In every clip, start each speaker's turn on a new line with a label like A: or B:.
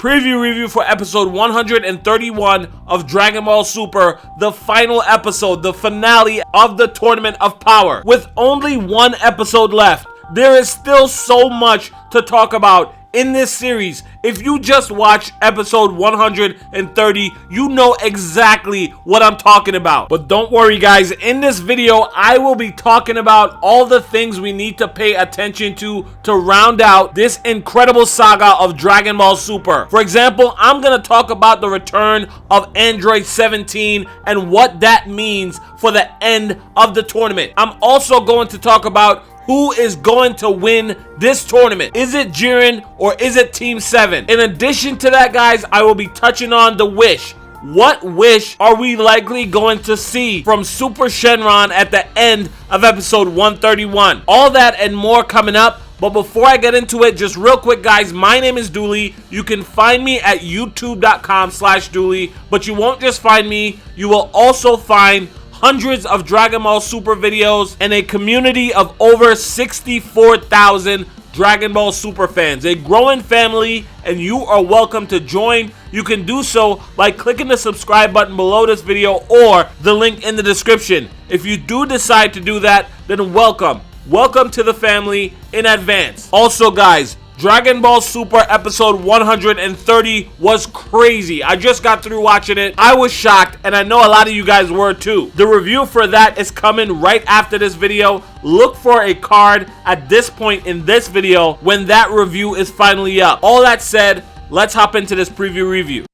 A: preview review for episode 131 of Dragon Ball Super, the final episode, the finale of the Tournament of Power. With only one episode left, there is still so much to talk about in this series. If you just watched episode 130, you know exactly what I'm talking about. But don't worry guys, in this video, I will be talking about all the things we need to pay attention to round out this incredible saga of Dragon Ball Super. For example, I'm gonna talk about the return of Android 17 and what that means for the end of the tournament. I'm also going to talk about who is going to win this tournament. Is it Jiren or is it Team 7? In addition to that, guys, I will be touching on the wish. What wish are we likely going to see from Super Shenron at the end of episode 131? All that and more coming up. But before I get into it, just real quick, guys, my name is Dooley. You can find me at youtube.com/Dooley. But you won't just find me, you will also find hundreds of Dragon Ball Super videos and a community of over 64,000 Dragon Ball Super fans. A growing family, and you are welcome to join. You can do so by clicking the subscribe button below this video or the link in the description. If you do decide to do that, then welcome. Welcome to the family in advance. Also guys, Dragon Ball Super episode 130 was crazy. I just got through watching it. I was shocked, and I know a lot of you guys were too. The review for that is coming right after this video. Look for a card at this point in this video when that review is finally up. All that said, let's hop into this preview review.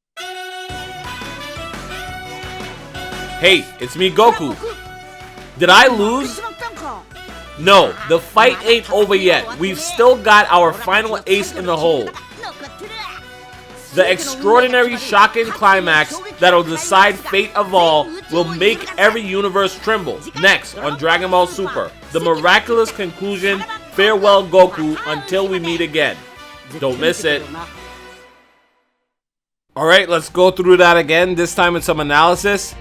A: Hey, it's me, Goku. Did I lose? No, the fight ain't over yet. We've still got our final ace in the hole. The extraordinary, shocking climax that'll decide fate of all will make every universe tremble. Next on Dragon Ball Super, the miraculous conclusion. Farewell, Goku, until we meet again. Don't miss it. Alright, let's go through that again, this time with some analysis.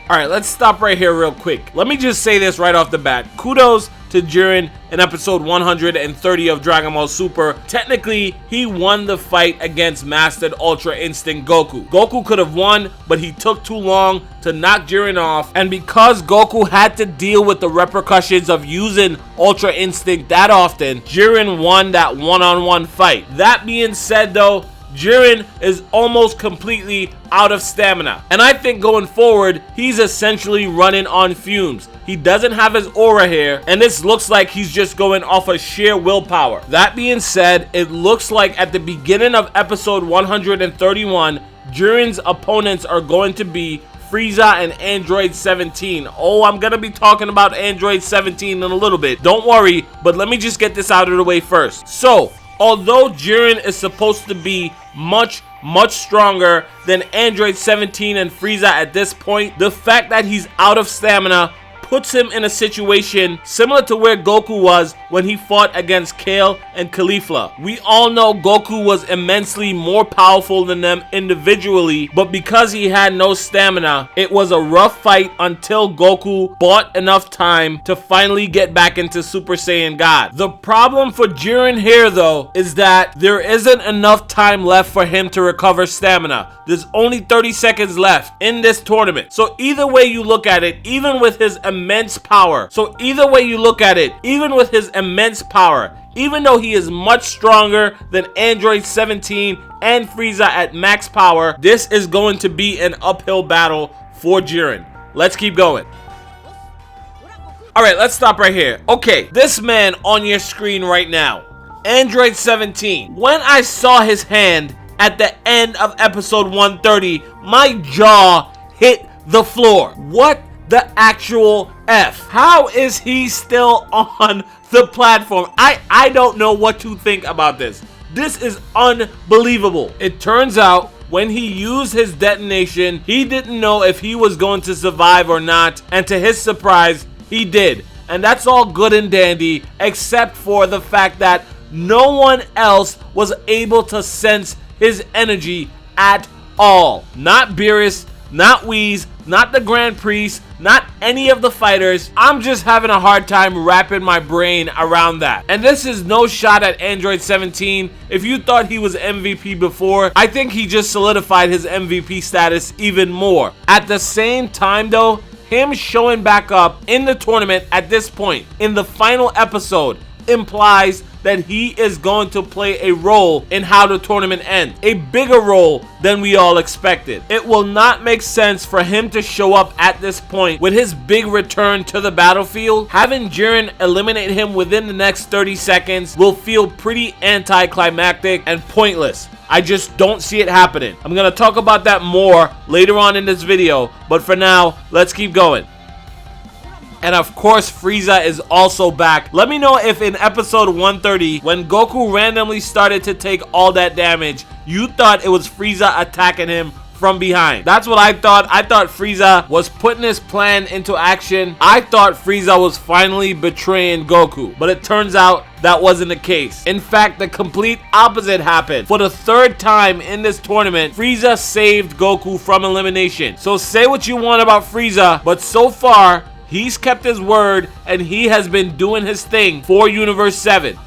A: Alright, let's stop right here real quick. Let me just say this right off the bat. Kudos to Jiren in episode 130 of Dragon Ball Super. Technically, he won the fight against Mastered Ultra Instinct Goku. Goku could have won, but he took too long to knock Jiren off. And because Goku had to deal with the repercussions of using Ultra Instinct that often, Jiren won that one-on-one fight. That being said though, Jiren is almost completely out of stamina. And I think going forward, he's essentially running on fumes. He doesn't have his aura here, and this looks like he's just going off of sheer willpower. That being said, it looks like at the beginning of episode 131, Jiren's opponents are going to be Frieza and Android 17. Oh, I'm gonna be talking about Android 17 in a little bit. Don't worry, but let me just get this out of the way first. So, although Jiren is supposed to be much stronger than Android 17 and Frieza at this point, the fact that he's out of stamina puts him in a situation similar to where Goku was when he fought against Kale and Caulifla. We all know Goku was immensely more powerful than them individually, but because he had no stamina, it was a rough fight until Goku bought enough time to finally get back into Super Saiyan God. The problem for Jiren here though is that there isn't enough time left for him to recover stamina. There's only 30 seconds left in this tournament. So either way you look at it, even with his immense power, even though he is much stronger than Android 17 and Frieza at max power, this is going to be an uphill battle for Jiren. Let's keep going. Alright, let's stop right here. Okay, this man on your screen right now, Android 17. When I saw his hand at the end of episode 130, my jaw hit the floor. What the actual F? How is he still on the platform? I don't know what to think about this. This is unbelievable. It turns out when he used his detonation, he didn't know if he was going to survive or not, and to his surprise, he did. And that's all good and dandy, except for the fact that no one else was able to sense his energy at all. Not Beerus, not Whis, not the Grand Priest, not any of the fighters. I'm just having a hard time wrapping my brain around that. And this is no shot at Android 17. If you thought he was MVP before, I think he just solidified his MVP status even more. At the same time though, him showing back up in the tournament at this point, in the final episode, implies that he is going to play a role in how the tournament ends. A bigger role than we all expected. It will not make sense for him to show up at this point with his big return to the battlefield. Having Jiren eliminate him within the next 30 seconds will feel pretty anticlimactic and pointless. I just don't see it happening. I'm going to talk about that more later on in this video, but for now, let's keep going. And of course, Frieza is also back. Let me know if in episode 130, when Goku randomly started to take all that damage, you thought it was Frieza attacking him from behind. That's what I thought. I thought Frieza was putting his plan into action. I thought Frieza was finally betraying Goku, but it turns out that wasn't the case. In fact, the complete opposite happened. For the third time in this tournament, Frieza saved Goku from elimination. So say what you want about Frieza, but so far, he's kept his word and he has been doing his thing for Universe 7.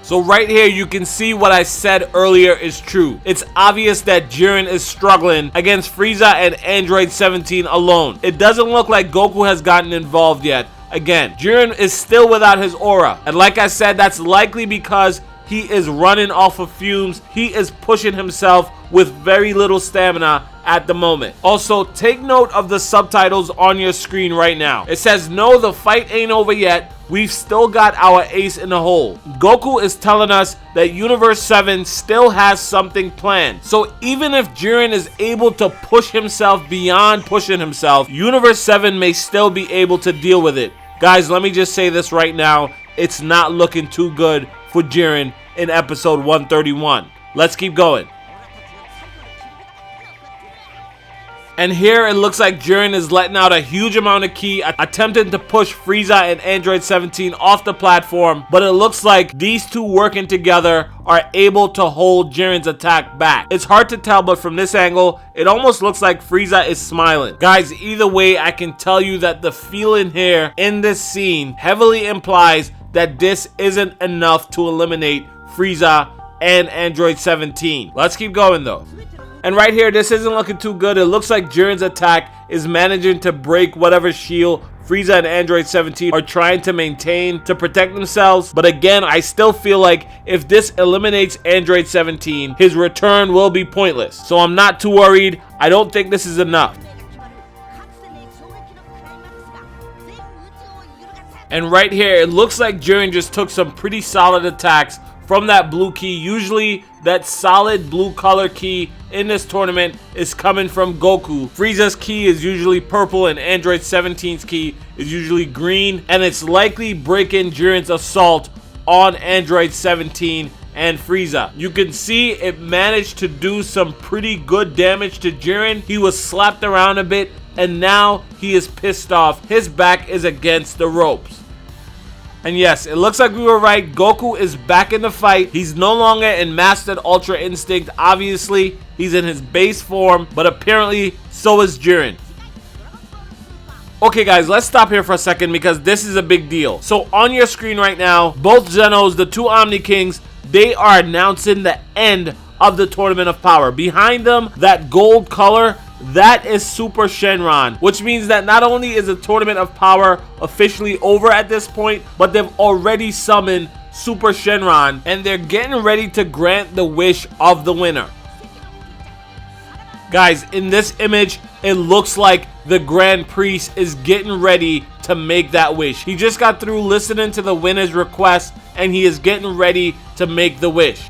A: So right here, you can see what I said earlier is true. It's obvious that Jiren is struggling against Frieza and Android 17 alone. It doesn't look like Goku has gotten involved yet. Again, Jiren is still without his aura. And like I said, that's likely because he is running off of fumes. He is pushing himself with very little stamina at the moment. Also, take note of the subtitles on your screen right now. It says, "No, the fight ain't over yet. We've still got our ace in the hole." Goku is telling us that Universe 7 still has something planned. So even if Jiren is able to push himself beyond pushing himself, Universe 7 may still be able to deal with it. Guys, let me just say this right now. It's not looking too good for Jiren in episode 131. Let's keep going. And here it looks like Jiren is letting out a huge amount of ki, attempting to push Frieza and Android 17 off the platform, but it looks like these two working together are able to hold Jiren's attack back. It's hard to tell, but from this angle, it almost looks like Frieza is smiling. Guys, either way, I can tell you that the feeling here in this scene heavily implies that this isn't enough to eliminate Frieza and Android 17. Let's keep going though. And right here, this isn't looking too good. It looks like Jiren's attack is managing to break whatever shield Frieza and Android 17 are trying to maintain to protect themselves. But again, I still feel like if this eliminates Android 17, his return will be pointless. So I'm not too worried. I don't think this is enough. And right here, it looks like Jiren just took some pretty solid attacks from that blue ki. Usually that solid blue color ki in this tournament is coming from Goku. Frieza's ki is usually purple and Android 17's ki is usually green, and it's likely breaking Jiren's assault on Android 17 and Frieza. You can see it managed to do some pretty good damage to Jiren. He was slapped around a bit and now he is pissed off. His back is against the ropes. And yes, it looks like we were right. Goku is back in the fight. He's no longer in Mastered Ultra Instinct. Obviously, he's in his base form, but apparently so is Jiren. Okay guys, let's stop here for a second because this is a big deal. So on your screen right now, both Zenos, the two Omni Kings, they are announcing the end of the Tournament of Power. Behind them, that gold color, that is Super Shenron, which means that not only is the Tournament of Power officially over at this point, but they've already summoned Super Shenron and they're getting ready to grant the wish of the winner. Guys, in this image, it looks like the Grand Priest is getting ready to make that wish. He just got through listening to the winner's request and he is getting ready to make the wish.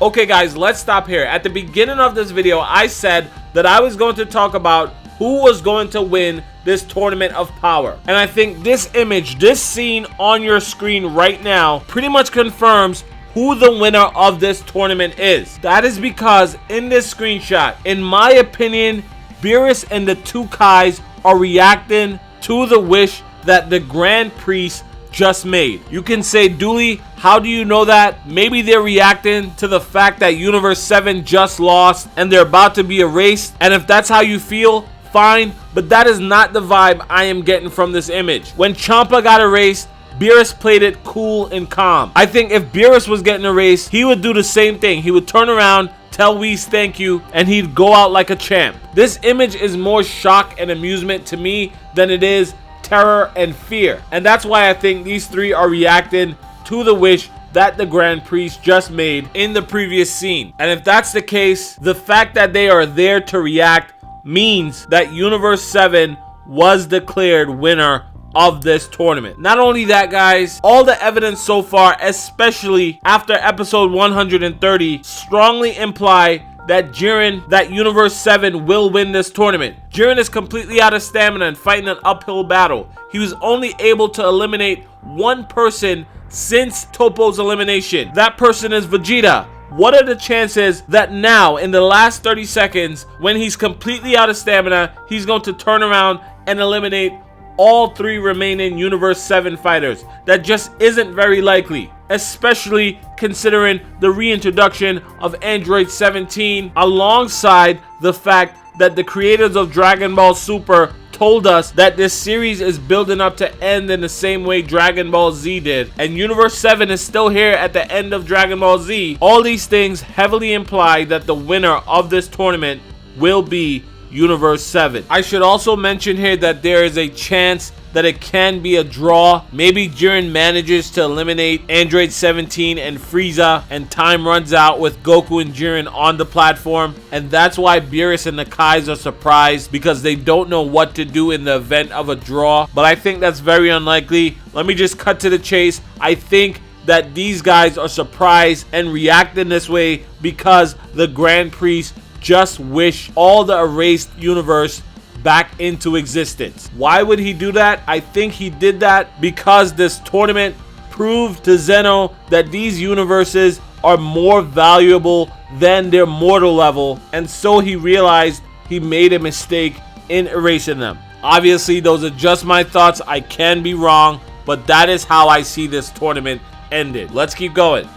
A: Okay guys, let's stop here. At the beginning of this video, I said that I was going to talk about who was going to win this Tournament of Power. And I think this image, this scene on your screen right now, pretty much confirms who the winner of this tournament is. That is because in this screenshot, in my opinion, Beerus and the two Kais are reacting to the wish that the Grand Priest just made. You can say, Dooley, how do you know that? Maybe they're reacting to the fact that Universe 7 just lost and they're about to be erased. And if that's how you feel, fine, but that is not the vibe I am getting from this image. When Champa got erased, Beerus played it cool and calm. I think if Beerus was getting erased, he would do the same thing. He would turn around, tell Whis thank you, and he'd go out like a champ. This image is more shock and amusement to me than it is terror and fear. And that's why I think these three are reacting to the wish that the Grand Priest just made in the previous scene. And if that's the case, the fact that they are there to react means that Universe 7 was declared winner of this tournament. Not only that, guys, all the evidence so far, especially after episode 130, strongly imply that Universe 7 will win this tournament. Jiren is completely out of stamina and fighting an uphill battle. He was only able to eliminate one person since Toppo's elimination. That person is Vegeta. What are the chances that now, in the last 30 seconds, when he's completely out of stamina, he's going to turn around and eliminate all three remaining Universe 7 fighters? That just isn't very likely, especially considering the reintroduction of Android 17, alongside the fact that the creators of Dragon Ball Super told us that this series is building up to end in the same way Dragon Ball Z did, and Universe 7 is still here at the end of Dragon Ball Z. All these things heavily imply that the winner of this tournament will be Universe 7. I should also mention here that there is a chance that it can be a draw. Maybe Jiren manages to eliminate Android 17 and Frieza, and time runs out with Goku and Jiren on the platform, and that's why Beerus and the Kais are surprised, because they don't know what to do in the event of a draw. But I think that's very unlikely. Let me just cut to the chase. I think that these guys are surprised and reacting this way because the Grand Priest just wish all the erased universe back into existence. Why would he do that? I think he did that because this tournament proved to Zeno that these universes are more valuable than their mortal level, and so he realized he made a mistake in erasing them. Obviously, those are just my thoughts. I can be wrong, but that is how I see this tournament ended. Let's keep going.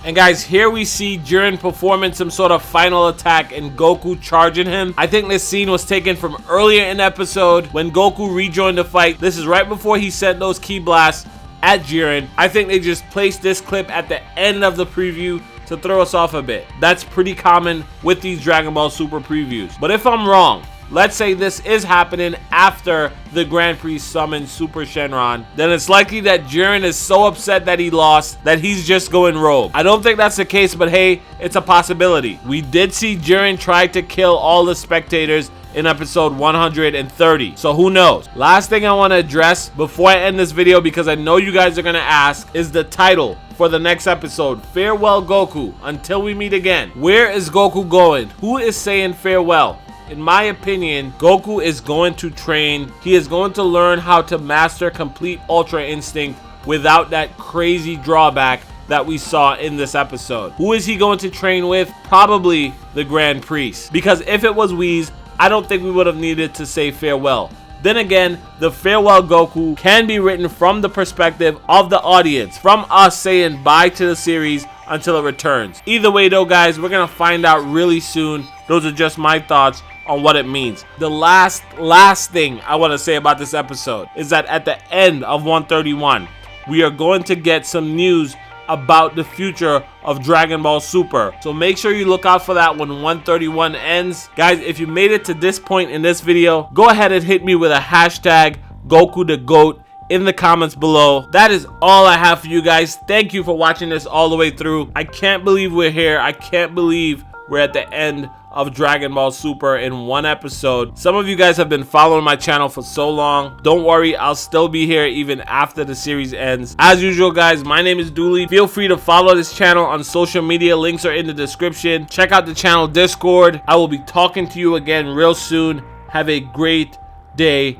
A: And guys, here we see Jiren performing some sort of final attack and Goku charging him. I think this scene was taken from earlier in the episode when Goku rejoined the fight. This is right before he sent those ki blasts at Jiren. I think they just placed this clip at the end of the preview to throw us off a bit. That's pretty common with these Dragon Ball Super previews. But if I'm wrong, let's say this is happening after the Grand Priest summons Super Shenron, then it's likely that Jiren is so upset that he lost that he's just going rogue. I don't think that's the case, but hey, it's a possibility. We did see Jiren try to kill all the spectators in episode 130, so who knows. Last thing I want to address before I end this video, because I know you guys are going to ask, is the title for the next episode. Farewell Goku, until we meet again. Where is Goku going? Who is saying farewell? In my opinion, Goku is going to train. He is going to learn how to master complete Ultra Instinct without that crazy drawback that we saw in this episode. Who is he going to train with? Probably the Grand Priest. Because if it was Whis, I don't think we would have needed to say farewell. Then again, the farewell Goku can be written from the perspective of the audience, from us saying bye to the series until it returns. Either way though, guys, we're going to find out really soon. Those are just my thoughts on what it means. The last thing I want to say about this episode is that at the end of 131, we are going to get some news about the future of Dragon Ball Super. So make sure you look out for that when 131 ends. Guys, if you made it to this point in this video, go ahead and hit me with a hashtag Goku the GOAT in the comments below. That is all I have for you guys. Thank you for watching this all the way through. I can't believe we're here. I can't believe we're at the end of Dragon Ball Super in one episode. Some of you guys have been following my channel for so long. Don't worry, I'll still be here even after the series ends. As usual, guys, my name is Dooley. Feel free to follow this channel on social media. Links are in the description. Check out the channel Discord. I will be talking to you again real soon. Have a great day.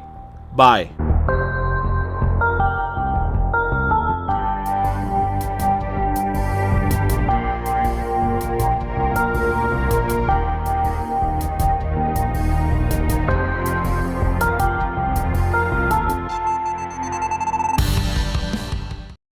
A: Bye.